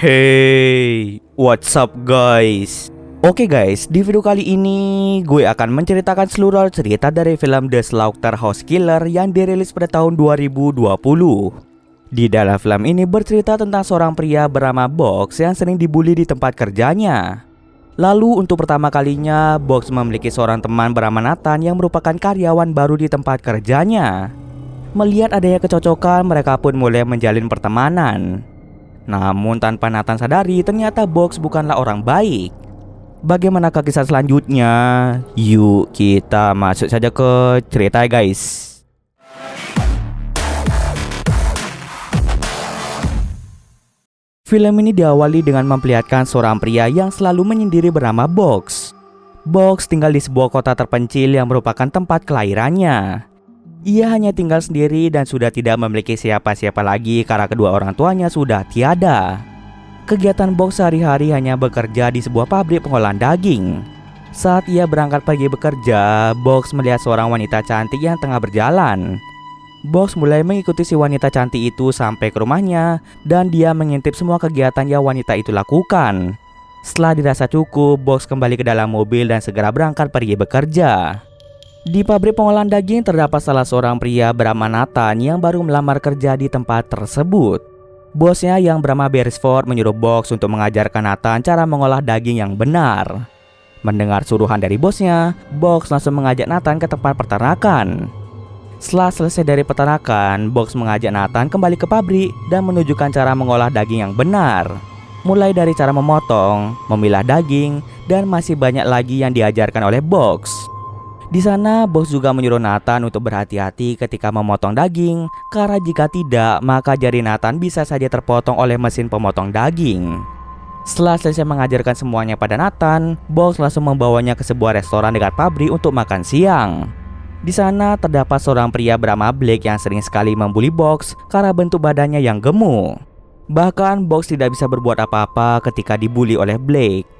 Hey, what's up guys? Oke guys, di video kali ini gue akan menceritakan seluruh cerita dari film The Slaughterhouse Killer yang dirilis pada tahun 2020. Di dalam film ini bercerita tentang seorang pria bernama Box yang sering dibully di tempat kerjanya. Lalu untuk pertama kalinya, Box memiliki seorang teman bernama Nathan yang merupakan karyawan baru di tempat kerjanya. Melihat adanya kecocokan, mereka pun mulai menjalin pertemanan. Namun tanpa Nathan sadari, ternyata Box bukanlah orang baik. Bagaimanakah kisah selanjutnya? Yuk kita masuk saja ke cerita ya guys. Film ini diawali dengan memperlihatkan seorang pria yang selalu menyendiri bernama Box. Box tinggal di sebuah kota terpencil yang merupakan tempat kelahirannya. Ia hanya tinggal sendiri dan sudah tidak memiliki siapa-siapa lagi karena kedua orang tuanya sudah tiada. Kegiatan Box sehari-hari hanya bekerja di sebuah pabrik pengolahan daging. Saat ia berangkat pergi bekerja, Box melihat seorang wanita cantik yang tengah berjalan. Box mulai mengikuti si wanita cantik itu sampai ke rumahnya dan dia mengintip semua kegiatan yang wanita itu lakukan. Setelah dirasa cukup, Box kembali ke dalam mobil dan segera berangkat pergi bekerja. Di pabrik pengolahan daging terdapat salah seorang pria bernama Nathan yang baru melamar kerja di tempat tersebut. Bosnya yang bernama Beresford menyuruh Box untuk mengajarkan Nathan cara mengolah daging yang benar. Mendengar suruhan dari bosnya, Box langsung mengajak Nathan ke tempat peternakan. Setelah selesai dari peternakan, Box mengajak Nathan kembali ke pabrik dan menunjukkan cara mengolah daging yang benar. Mulai dari cara memotong, memilah daging, dan masih banyak lagi yang diajarkan oleh Box. Di sana, Box juga menyuruh Nathan untuk berhati-hati ketika memotong daging, karena jika tidak, maka jari Nathan bisa saja terpotong oleh mesin pemotong daging. Setelah selesai mengajarkan semuanya pada Nathan, Box langsung membawanya ke sebuah restoran dekat pabrik untuk makan siang. Di sana terdapat seorang pria bernama Blake yang sering sekali membuli Box karena bentuk badannya yang gemuk. Bahkan Box tidak bisa berbuat apa-apa ketika dibuli oleh Blake.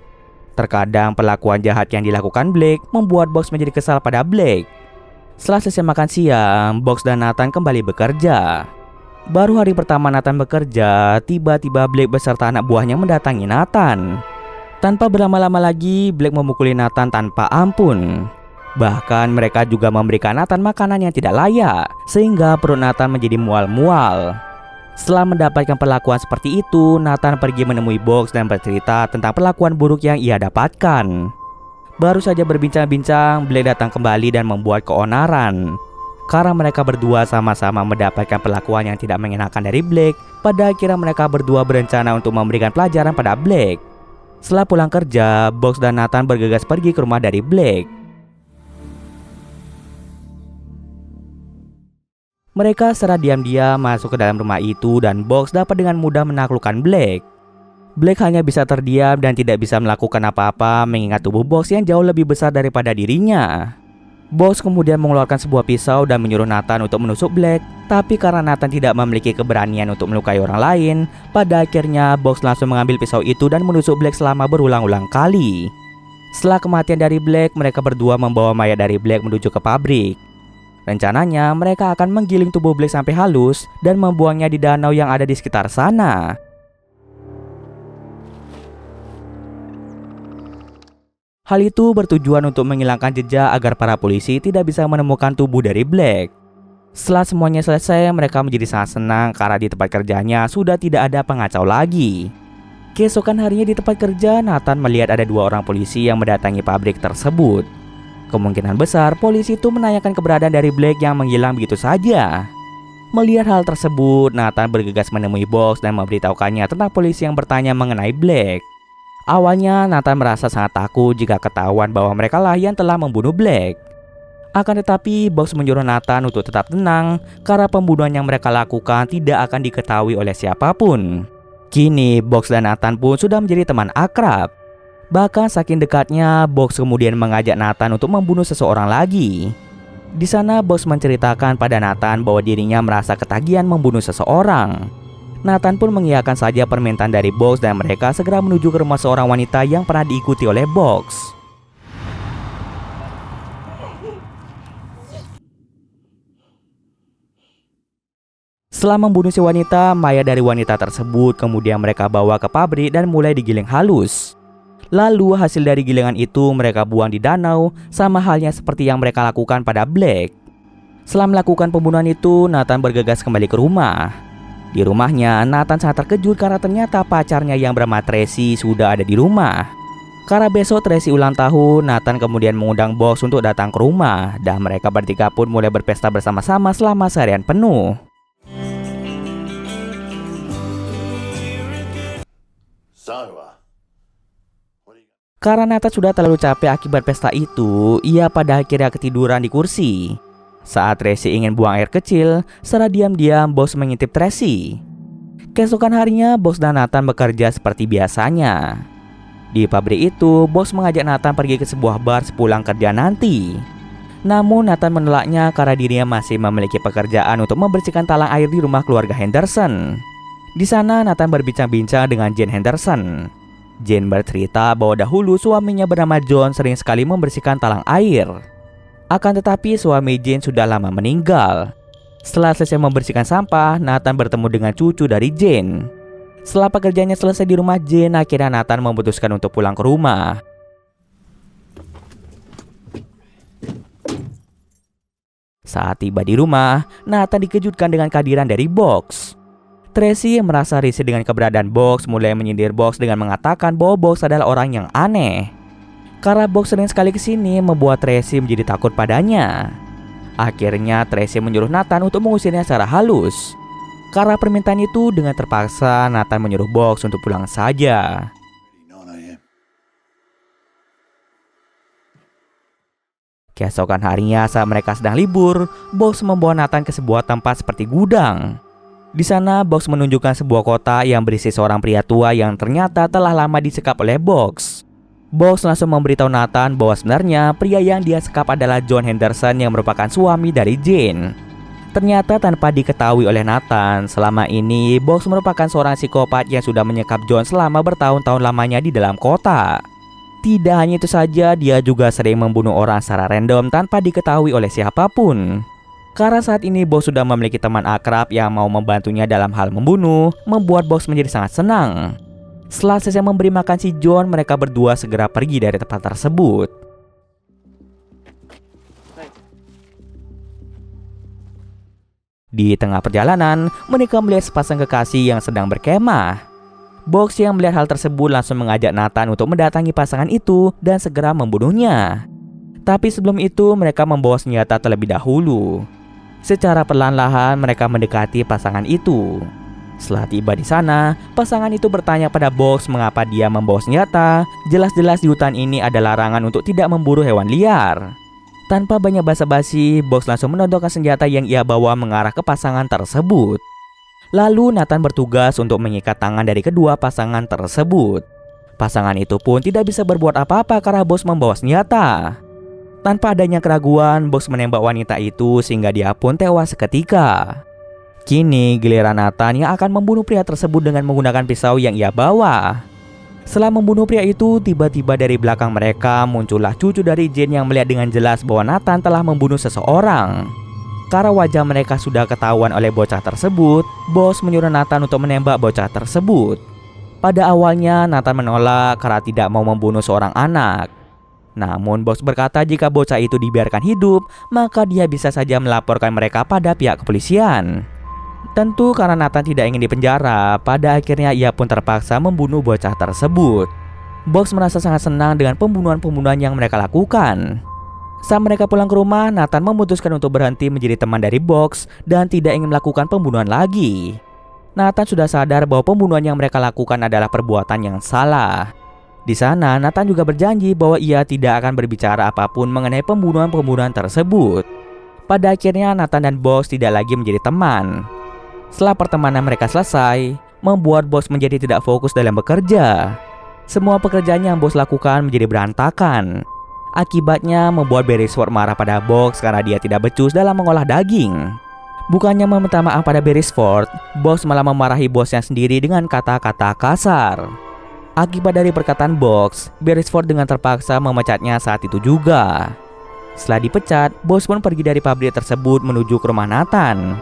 Terkadang perlakuan jahat yang dilakukan Blake membuat Box menjadi kesal pada Blake. Setelah selesai makan siang, Box dan Nathan kembali bekerja. Baru hari pertama Nathan bekerja, tiba-tiba Blake beserta anak buahnya mendatangi Nathan. Tanpa berlama-lama lagi, Blake memukuli Nathan tanpa ampun. Bahkan mereka juga memberikan Nathan makanan yang tidak layak, sehingga perut Nathan menjadi mual-mual. Setelah mendapatkan perlakuan seperti itu, Nathan pergi menemui Box dan bercerita tentang perlakuan buruk yang ia dapatkan. Baru saja berbincang-bincang, Blake datang kembali dan membuat keonaran. Karena mereka berdua sama-sama mendapatkan perlakuan yang tidak mengenakan dari Blake, pada akhirnya mereka berdua berencana untuk memberikan pelajaran pada Blake. Setelah pulang kerja, Box dan Nathan bergegas pergi ke rumah dari Blake. Mereka secara diam-diam masuk ke dalam rumah itu dan Box dapat dengan mudah menaklukkan Blake. Blake hanya bisa terdiam dan tidak bisa melakukan apa-apa mengingat tubuh Box yang jauh lebih besar daripada dirinya. Box kemudian mengeluarkan sebuah pisau dan menyuruh Nathan untuk menusuk Blake. Tapi karena Nathan tidak memiliki keberanian untuk melukai orang lain, pada akhirnya Box langsung mengambil pisau itu dan menusuk Blake selama berulang-ulang kali. Setelah kematian dari Blake, mereka berdua membawa mayat dari Blake menuju ke pabrik. Rencananya mereka akan menggiling tubuh Blake sampai halus dan membuangnya di danau yang ada di sekitar sana. Hal itu bertujuan untuk menghilangkan jejak agar para polisi tidak bisa menemukan tubuh dari Blake. Setelah semuanya selesai, mereka menjadi sangat senang karena di tempat kerjanya sudah tidak ada pengacau lagi. Keesokan harinya di tempat kerja, Nathan melihat ada dua orang polisi yang mendatangi pabrik tersebut. Kemungkinan besar polisi itu menanyakan keberadaan dari Blake yang menghilang begitu saja. Melihat hal tersebut, Nathan bergegas menemui Box dan memberitahukannya tentang polisi yang bertanya mengenai Blake. Awalnya Nathan merasa sangat takut jika ketahuan bahwa mereka lah yang telah membunuh Blake. Akan tetapi Box menyuruh Nathan untuk tetap tenang karena pembunuhan yang mereka lakukan tidak akan diketahui oleh siapapun. Kini Box dan Nathan pun sudah menjadi teman akrab. Bahkan saking dekatnya, Box kemudian mengajak Nathan untuk membunuh seseorang lagi. Di sana Box menceritakan pada Nathan bahwa dirinya merasa ketagihan membunuh seseorang. Nathan pun mengiyakan saja permintaan dari Box dan mereka segera menuju ke rumah seorang wanita yang pernah diikuti oleh Box. Setelah membunuh si wanita, mayat dari wanita tersebut kemudian mereka bawa ke pabrik dan mulai digiling halus. Lalu hasil dari gilingan itu mereka buang di danau, sama halnya seperti yang mereka lakukan pada Black. Setelah melakukan pembunuhan itu, Nathan bergegas kembali ke rumah. Di rumahnya, Nathan sangat terkejut karena ternyata pacarnya yang bernama Tracy sudah ada di rumah. Karena besok Tracy ulang tahun, Nathan kemudian mengundang Box untuk datang ke rumah, dan mereka bertiga pun mulai berpesta bersama-sama selama seharian penuh. Karena Nathan sudah terlalu capek akibat pesta itu, ia pada akhirnya ketiduran di kursi. Saat Tracy ingin buang air kecil, secara diam-diam Box mengintip Tracy. Keesokan harinya, Box dan Nathan bekerja seperti biasanya. Di pabrik itu, Box mengajak Nathan pergi ke sebuah bar sepulang kerja nanti. Namun Nathan menolaknya karena dirinya masih memiliki pekerjaan untuk membersihkan talang air di rumah keluarga Henderson. Di sana Nathan berbincang-bincang dengan Jane Henderson. Jane bercerita bahwa dahulu suaminya bernama John sering sekali membersihkan talang air. Akan tetapi suami Jane sudah lama meninggal. Setelah selesai membersihkan sampah, Nathan bertemu dengan cucu dari Jane. Setelah pekerjaannya selesai di rumah Jane, akhirnya Nathan memutuskan untuk pulang ke rumah. Saat tiba di rumah, Nathan dikejutkan dengan kehadiran dari Box. Tracy yang merasa risih dengan keberadaan Box mulai menyindir Box dengan mengatakan bahwa Box adalah orang yang aneh. Karena Box sering sekali kesini membuat Tracy menjadi takut padanya. Akhirnya Tracy menyuruh Nathan untuk mengusirnya secara halus. Karena permintaan itu, dengan terpaksa Nathan menyuruh Box untuk pulang saja. Keesokan harinya saat mereka sedang libur, Box membawa Nathan ke sebuah tempat seperti gudang. Di sana Box menunjukkan sebuah kota yang berisi seorang pria tua yang ternyata telah lama disekap oleh Box. Box langsung memberitahu Nathan bahwa sebenarnya pria yang dia sekap adalah John Henderson yang merupakan suami dari Jane. Ternyata tanpa diketahui oleh Nathan, selama ini Box merupakan seorang psikopat yang sudah menyekap John selama bertahun-tahun lamanya di dalam kota. Tidak hanya itu saja, dia juga sering membunuh orang secara random tanpa diketahui oleh siapapun. Karena saat ini Box sudah memiliki teman akrab yang mau membantunya dalam hal membunuh, membuat Box menjadi sangat senang. Setelah selesai memberi makan si John, mereka berdua segera pergi dari tempat tersebut. Di tengah perjalanan, mereka melihat sepasang kekasih yang sedang berkemah. Box yang melihat hal tersebut langsung mengajak Nathan untuk mendatangi pasangan itu dan segera membunuhnya. Tapi sebelum itu mereka membawa senjata terlebih dahulu. Secara perlahan-lahan mereka mendekati pasangan itu. Setelah tiba di sana, pasangan itu bertanya pada Box mengapa dia membawa senjata. Jelas-jelas di hutan ini ada larangan untuk tidak memburu hewan liar. Tanpa banyak basa-basi, Box langsung menodongkan senjata yang ia bawa mengarah ke pasangan tersebut. Lalu Nathan bertugas untuk mengikat tangan dari kedua pasangan tersebut. Pasangan itu pun tidak bisa berbuat apa-apa karena Box membawa senjata. Tanpa adanya keraguan, Box menembak wanita itu sehingga dia pun tewas seketika. Kini giliran Nathan yang akan membunuh pria tersebut dengan menggunakan pisau yang ia bawa. Setelah membunuh pria itu, tiba-tiba dari belakang mereka muncullah cucu dari Jane yang melihat dengan jelas bahwa Nathan telah membunuh seseorang. Karena wajah mereka sudah ketahuan oleh bocah tersebut, Box menyuruh Nathan untuk menembak bocah tersebut. Pada awalnya Nathan menolak karena tidak mau membunuh seorang anak. Namun Box berkata jika bocah itu dibiarkan hidup, maka dia bisa saja melaporkan mereka pada pihak kepolisian. Tentu karena Nathan tidak ingin dipenjara, pada akhirnya ia pun terpaksa membunuh bocah tersebut. Box merasa sangat senang dengan pembunuhan-pembunuhan yang mereka lakukan. Saat mereka pulang ke rumah, Nathan memutuskan untuk berhenti menjadi teman dari Box dan tidak ingin melakukan pembunuhan lagi. Nathan sudah sadar bahwa pembunuhan yang mereka lakukan adalah perbuatan yang salah. Di sana, Nathan juga berjanji bahwa ia tidak akan berbicara apapun mengenai pembunuhan-pembunuhan tersebut. Pada akhirnya, Nathan dan Box tidak lagi menjadi teman. Setelah pertemanan mereka selesai, membuat Box menjadi tidak fokus dalam bekerja. Semua pekerjaan yang Box lakukan menjadi berantakan. Akibatnya membuat Beresford marah pada Box karena dia tidak becus dalam mengolah daging. Bukannya meminta maaf pada Beresford, Box malah memarahi bosnya sendiri dengan kata-kata kasar. Akibat dari perkataan Box, Beresford dengan terpaksa memecatnya saat itu juga. Setelah dipecat, Box pun pergi dari pabrik tersebut menuju ke rumah Nathan.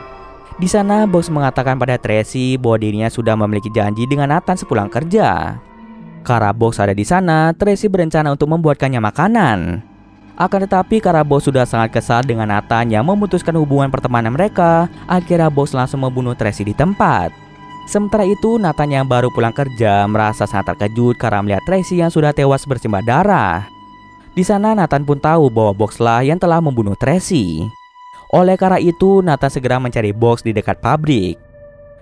Di sana, Box mengatakan pada Tracy bahwa dirinya sudah memiliki janji dengan Nathan sepulang kerja. Karena Box ada di sana, Tracy berencana untuk membuatkannya makanan. Akan tetapi karena Box sudah sangat kesal dengan Nathan yang memutuskan hubungan pertemanan mereka, akhirnya Box langsung membunuh Tracy di tempat. Sementara itu, Nathan yang baru pulang kerja merasa sangat terkejut karena melihat Tracy yang sudah tewas bersimbah darah. Di sana, Nathan pun tahu bahwa Box lah yang telah membunuh Tracy. Oleh karena itu, Nathan segera mencari Box di dekat pabrik.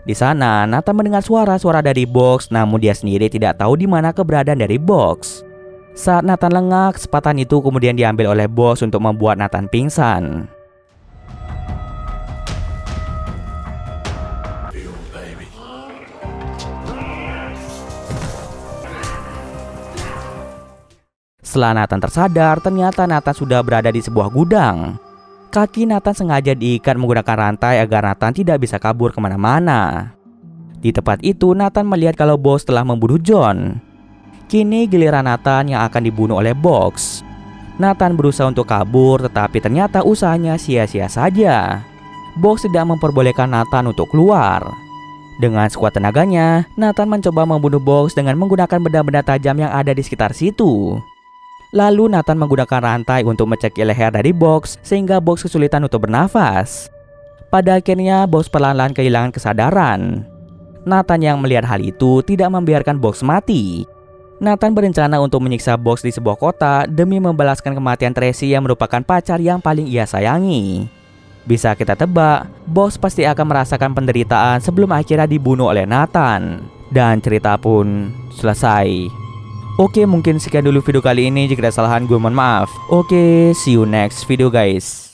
Di sana, Nathan mendengar suara-suara dari Box, namun dia sendiri tidak tahu di mana keberadaan dari Box. Saat Nathan lengah, kesempatan itu kemudian diambil oleh Box untuk membuat Nathan pingsan. Setelah Nathan tersadar, ternyata Nathan sudah berada di sebuah gudang. Kaki Nathan sengaja diikat menggunakan rantai agar Nathan tidak bisa kabur kemana-mana. Di tempat itu, Nathan melihat kalau Box telah membunuh John. Kini giliran Nathan yang akan dibunuh oleh Box. Nathan berusaha untuk kabur, tetapi ternyata usahanya sia-sia saja. Box tidak memperbolehkan Nathan untuk keluar. Dengan sekuat tenaganya, Nathan mencoba membunuh Box dengan menggunakan benda-benda tajam yang ada di sekitar situ. Lalu Nathan menggunakan rantai untuk mencekik leher dari Box sehingga Box kesulitan untuk bernafas. Pada akhirnya Box perlahan-lahan kehilangan kesadaran. Nathan yang melihat hal itu tidak membiarkan Box mati. Nathan berencana untuk menyiksa Box di sebuah kota demi membalaskan kematian Tracy yang merupakan pacar yang paling ia sayangi. Bisa kita tebak, Box pasti akan merasakan penderitaan sebelum akhirnya dibunuh oleh Nathan. Dan cerita pun selesai. Oke, mungkin sekian dulu video kali ini. Jika ada kesalahan, gue mohon maaf. Oke, see you next video guys.